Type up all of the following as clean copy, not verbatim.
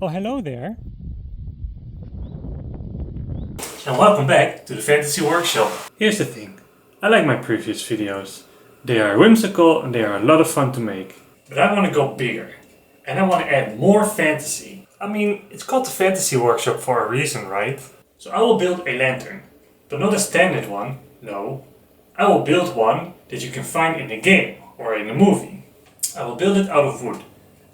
Oh, hello there. And welcome back to the Fantasy Workshop. Here's the thing. I like my previous videos. They are whimsical and they are a lot of fun to make. But I want to go bigger. And I want to add more fantasy. I mean, it's called the Fantasy Workshop for a reason, right? So I will build a lantern. But not a standard one, no. I will build one that you can find in a game or in a movie. I will build it out of wood.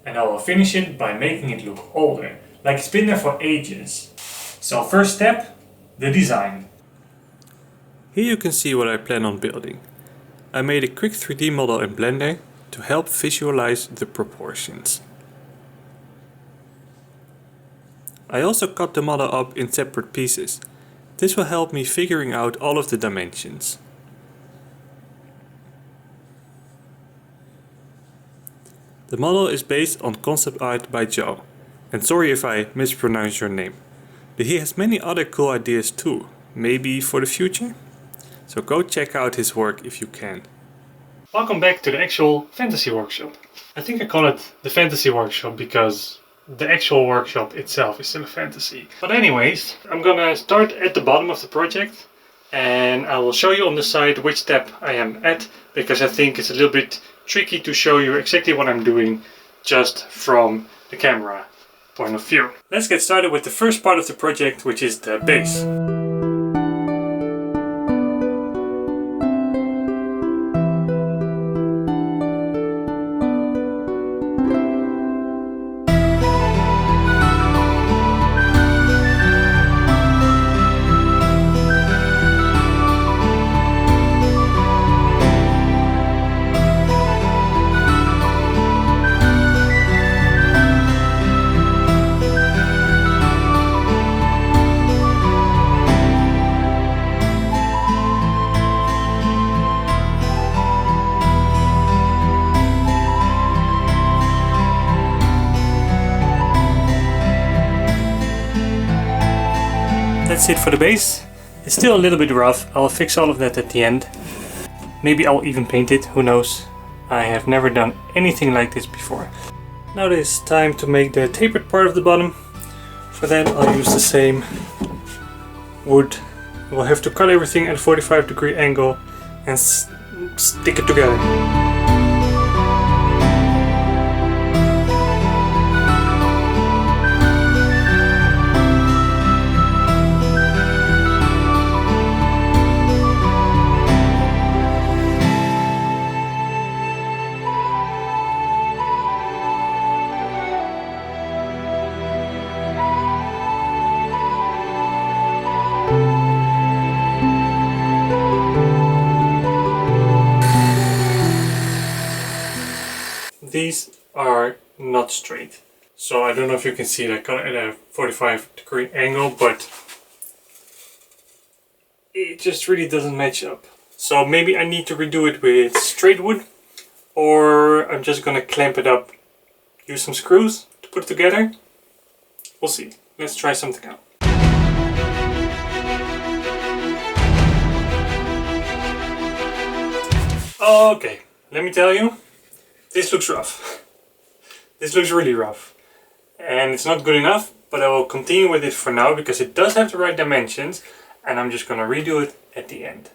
And I will finish it by making it look older, like it's been there for ages. So first step, the design. Here you can see what I plan on building. I made a quick 3D model in Blender to help visualize the proportions. I also cut the model up in separate pieces. This will help me figuring out all of the dimensions. The model is based on concept art by Joe, and sorry if I mispronounce your name, but he has many other cool ideas too, maybe for the future? So go check out his work if you can. Welcome back to the actual Fantasy Workshop. I think I call it the Fantasy Workshop because the actual workshop itself is still a fantasy. But anyways, I'm gonna start at the bottom of the project and I will show you on the side which step I am at, because I think it's a little bit tricky to show you exactly what I'm doing just from the camera point of view. Let's get started with the first part of the project, which is the base. That's it for the base. It's still a little bit rough. I'll fix all of that at the end. Maybe I'll even paint it, who knows. I have never done anything like this before. Now it is time to make the tapered part of the bottom. For that I'll use the same wood. We'll have to cut everything at a 45-degree angle and stick it together. These are not straight, so I don't know if you can see that at a 45-degree angle, but it just really doesn't match up. So maybe I need to redo it with straight wood, or I'm just gonna clamp it up, use some screws to put it together. We'll see. Let's try something out. Okay, let me tell you. This looks rough. This looks really rough. And it's not good enough, but I will continue with it for now because it does have the right dimensions and I'm just gonna redo it at the end.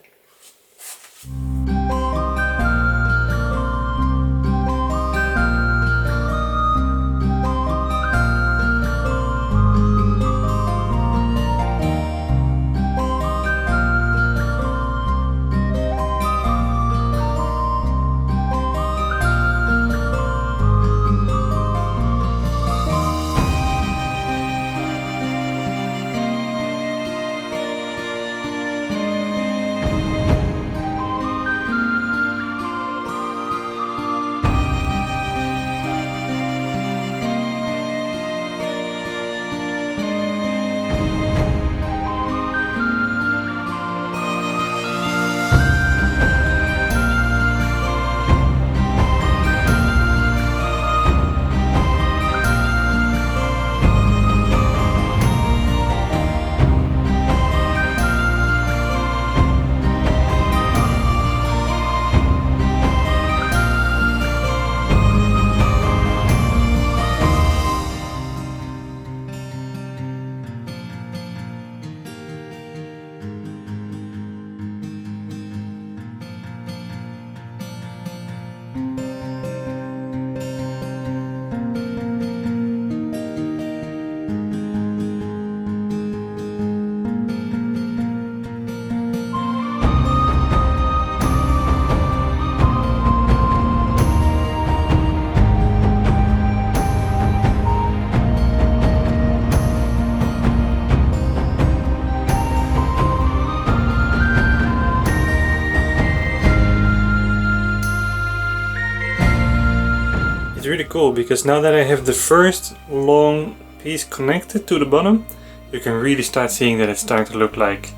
It's really cool because now that I have the first long piece connected to the bottom, you can really start seeing that it's starting to look like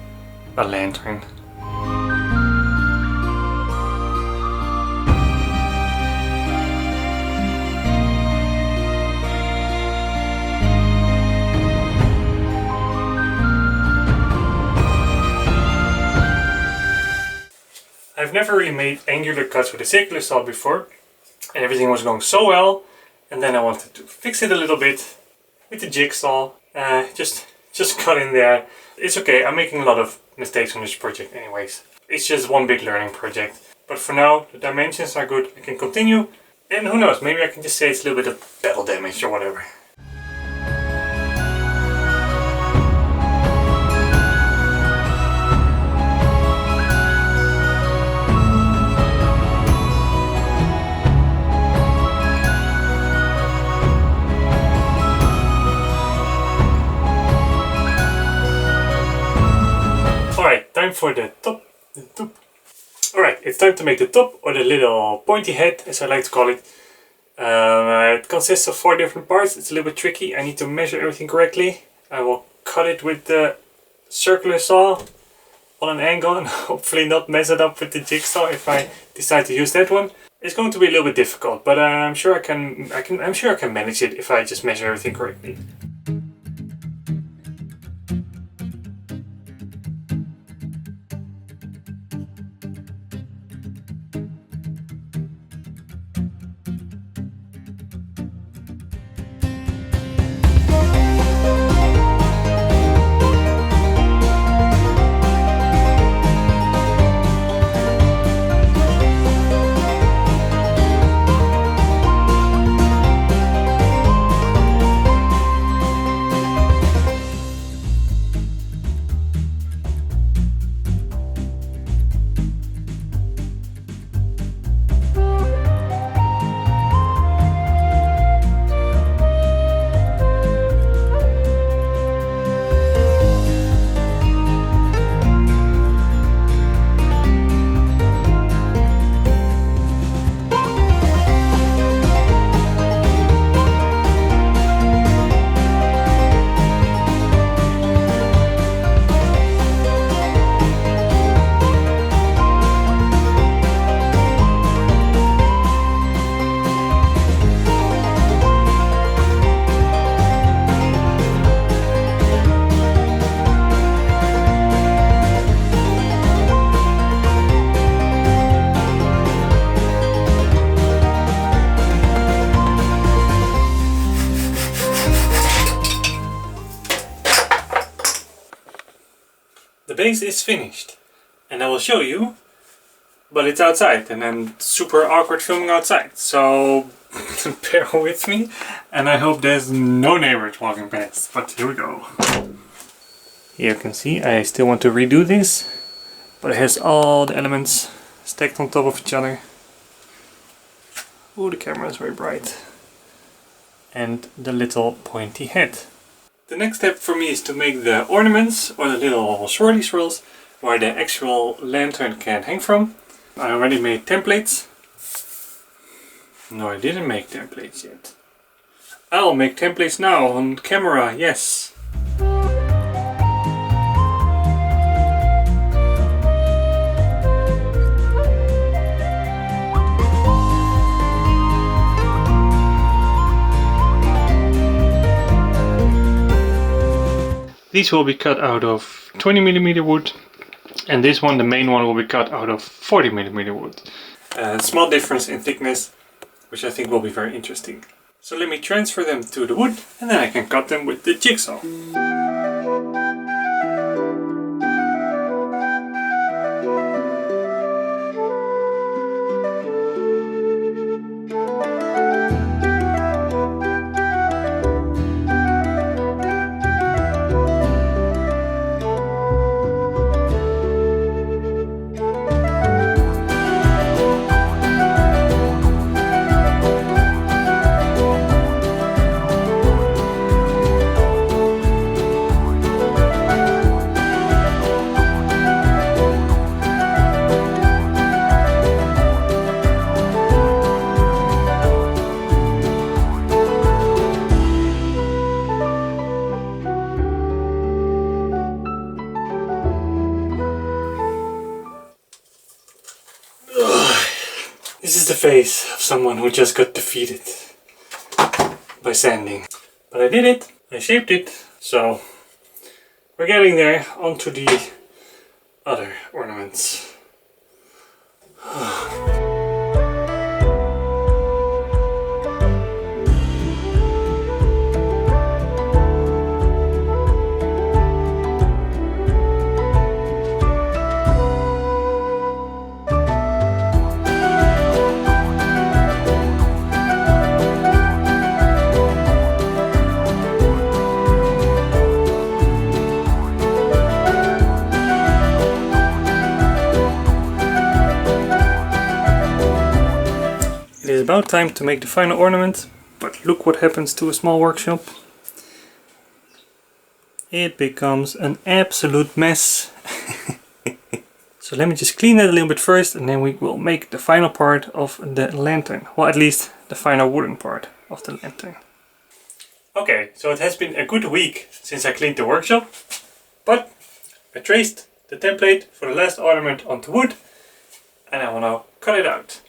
a lantern. I've never really made angular cuts with a circular saw before, and everything was going so well, and then I wanted to fix it a little bit with the jigsaw. Just cut in there. It's okay, I'm making a lot of mistakes on this project anyways. It's just one big learning project. But for now, the dimensions are good, I can continue, and who knows, maybe I can just say it's a little bit of battle damage or whatever. Alright, time for the top. Alright, it's time to make the top, or the little pointy head, as I like to call it. It consists of 4 different parts. It's a little bit tricky. I need to measure everything correctly. I will cut it with the circular saw on an angle and hopefully not mess it up with the jigsaw if I decide to use that one. It's going to be a little bit difficult, but I'm sure I can manage it if I just measure everything correctly. The base is finished, and I will show you, but it's outside and I'm super awkward filming outside, so bear with me, and I hope there's no neighbors walking past, but here we go. Here you can see I still want to redo this, but it has all the elements stacked on top of each other. Oh, the camera is very bright. And the little pointy head. The next step for me is to make the ornaments, or the little swirly swirls, where the actual lantern can hang from. I already made templates. No, I didn't make templates yet. I'll make templates now on camera, yes. These will be cut out of 20mm wood, and this one, the main one, will be cut out of 40mm wood. Small difference in thickness, which I think will be very interesting. So let me transfer them to the wood, and then I can cut them with the jigsaw. This is the face of someone who just got defeated by sanding. But I did it, I shaped it, so we're getting there onto the other ornaments. It is about time to make the final ornament, but look what happens to a small workshop. It becomes an absolute mess. So let me just clean it a little bit first, and then we will make the final part of the lantern. Well, at least the final wooden part of the lantern. Okay, so it has been a good week since I cleaned the workshop, but I traced the template for the last ornament onto wood, and I will now cut it out.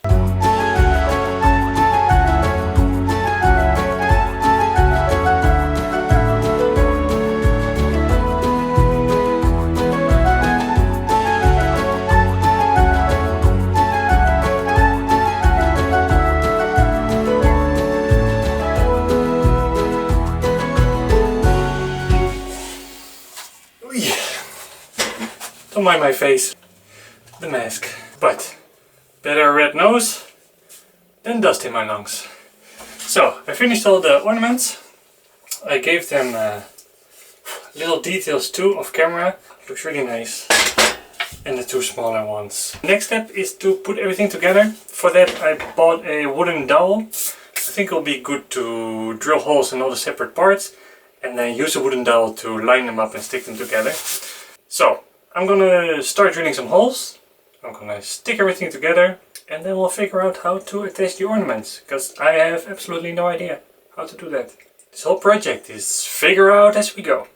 Don't mind my face, the mask, but better a red nose than dust in my lungs. So I finished all the ornaments. I gave them little details too off camera. Looks really nice. And the two smaller ones. Next step is to put everything together. For that I bought a wooden dowel. I think it'll be good to drill holes in all the separate parts and then use a wooden dowel to line them up and stick them together. So I'm gonna start drilling some holes. I'm gonna stick everything together and then we'll figure out how to attach the ornaments, because I have absolutely no idea how to do that. This whole project is figure out as we go.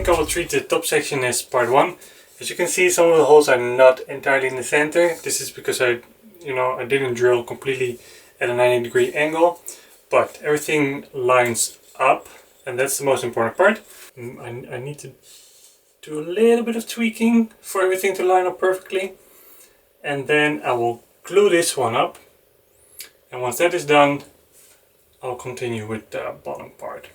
I will treat the top section as part 1. As you can see, some of the holes are not entirely in the center. This is because I didn't drill completely at a 90-degree angle, but everything lines up, and that's the most important part. I need to do a little bit of tweaking for everything to line up perfectly, and then I will glue this one up, and once that is done I'll continue with the bottom part.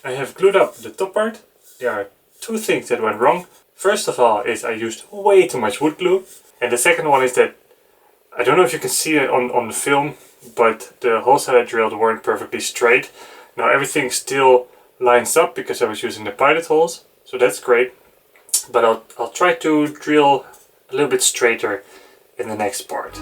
I have glued up the top part. There are two things that went wrong. First of all is I used way too much wood glue, and the second one is that I don't know if you can see it on the film, but the holes that I drilled weren't perfectly straight. Now everything still lines up because I was using the pilot holes, so that's great, but I'll try to drill a little bit straighter in the next part.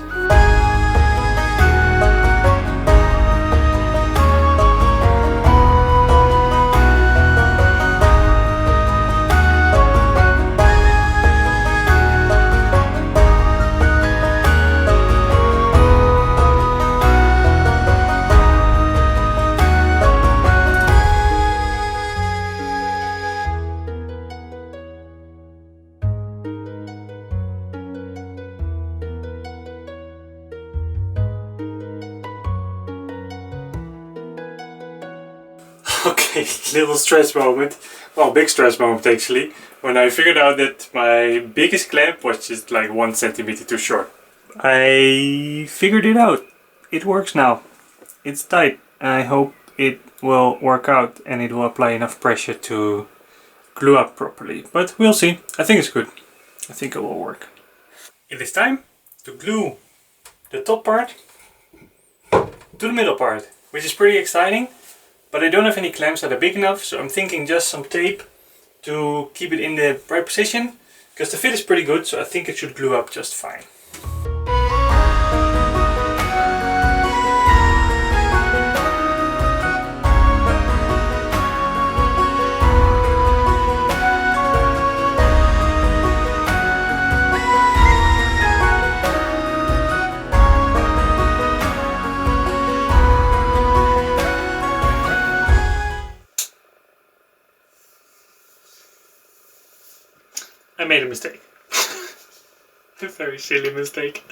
Okay, little stress moment. Well, big stress moment actually. When I figured out that my biggest clamp was just like 1 centimeter too short. I figured it out. It works now. It's tight. I hope it will work out and it will apply enough pressure to glue up properly. But we'll see. I think it's good. I think it will work. It is time to glue the top part to the middle part, which is pretty exciting. But I don't have any clamps that are big enough, so I'm thinking just some tape to keep it in the right position, because the fit is pretty good, so I think it should glue up just fine. I made a mistake. A very silly mistake.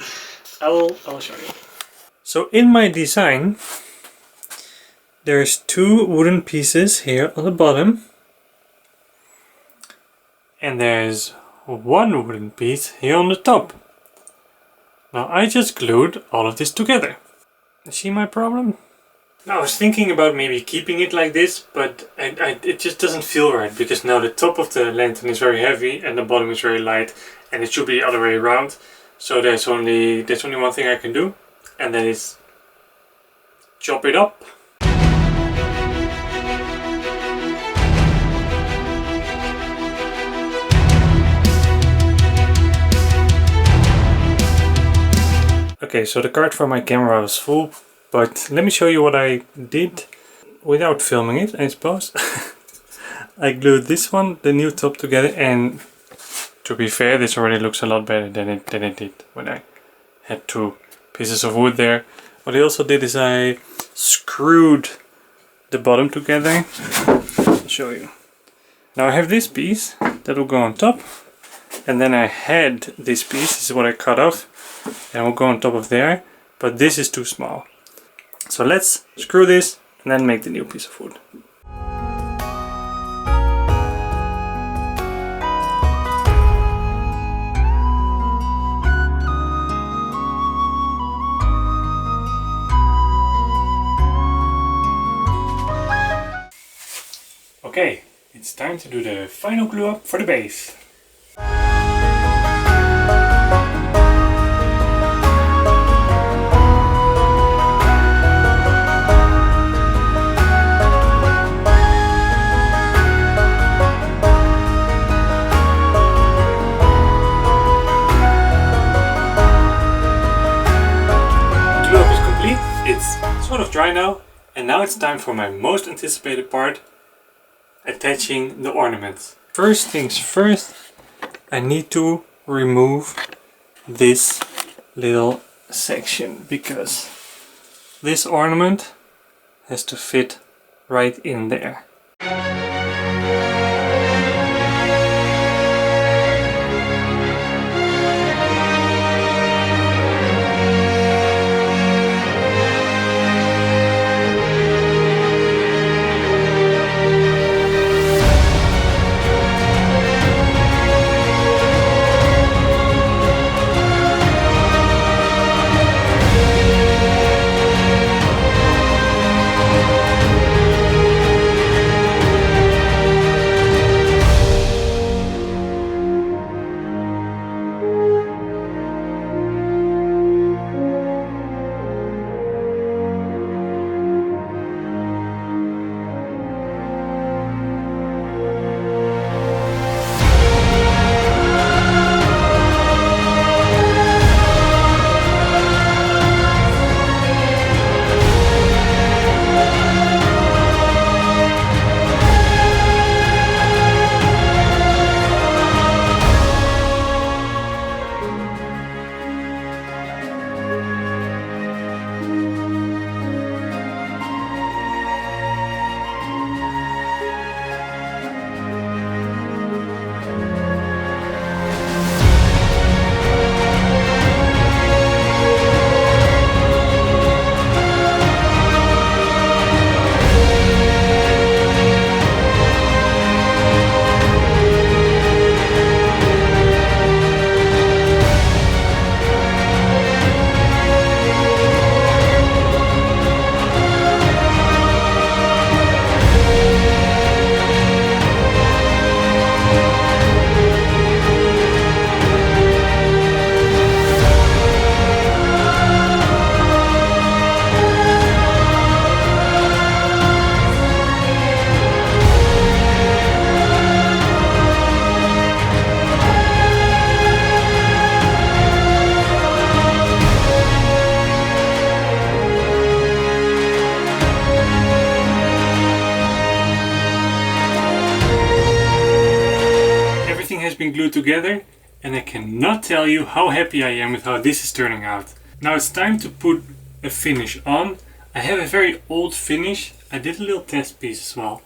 I'll show you. So in my design, there's 2 wooden pieces here on the bottom. And there's 1 wooden piece here on the top. Now I just glued all of this together. See my problem? Now, I was thinking about maybe keeping it like this, but it just doesn't feel right, because now the top of the lantern is very heavy and the bottom is very light, and it should be the other way around. So there's only one thing I can do, and that is chop it up. Okay, so the card for my camera was full. But let me show you what I did without filming it, I suppose. I glued this one, the new top, together, and to be fair, this already looks a lot better than it did when I had 2 pieces of wood there. What I also did is I screwed the bottom together. I'll show you. Now I have this piece that will go on top, and then I had this piece, this is what I cut off, and will go on top of there, but this is too small. So let's screw this and then make the new piece of wood. Okay, it's time to do the final glue up for the base. It's sort of dry now, and now it's time for my most anticipated part, attaching the ornaments. First things first, I need to remove this little section, because this ornament has to fit right in there. been glued together, and I cannot tell you how happy I am with how this is turning out. Now it's time to put a finish on. I have a very old finish. I did a little test piece as well.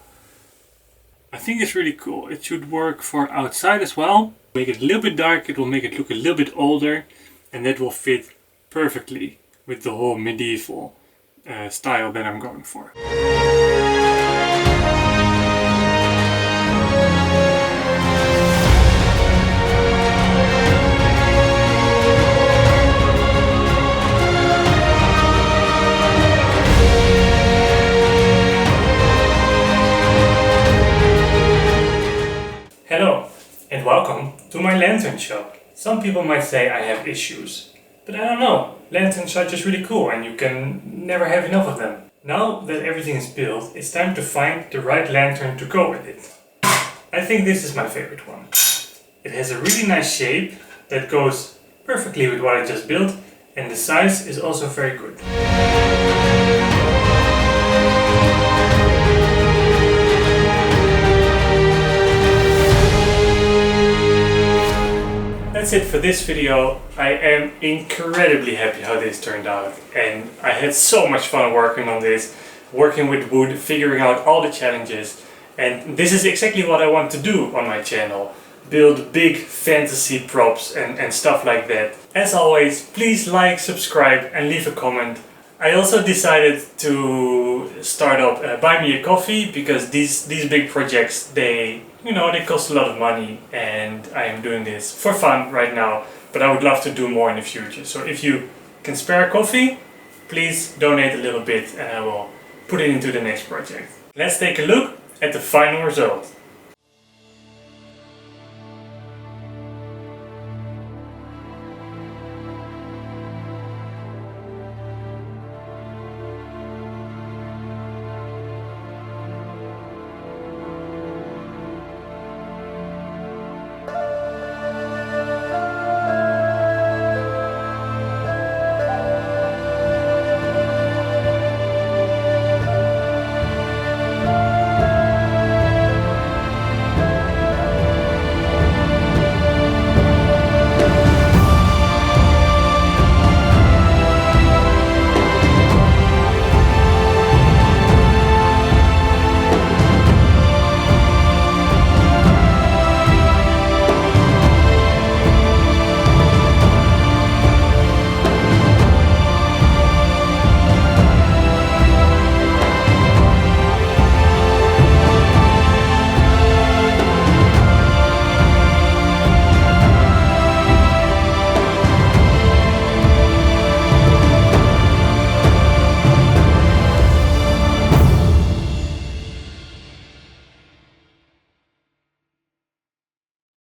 I think it's really cool. It should work for outside as well. Make it a little bit dark, it will make it look a little bit older, and that will fit perfectly with the whole medieval style that I'm going for. Hello and welcome to my lantern shop. Some people might say I have issues, but I don't know. Lanterns are just really cool and you can never have enough of them. Now that everything is built, it's time to find the right lantern to go with it. I think this is my favorite one. It has a really nice shape that goes perfectly with what I just built, and the size is also very good. That's it for this video. I am incredibly happy how this turned out, and I had so much fun working on this, working with wood, figuring out all the challenges, and this is exactly what I want to do on my channel. Build big fantasy props and stuff like that. As always, please like, subscribe and leave a comment. I also decided to start up Buy Me a Coffee, because these big projects, they cost a lot of money, and I am doing this for fun right now, but I would love to do more in the future. So if you can spare a coffee, please donate a little bit and I will put it into the next project. Let's take a look at the final result.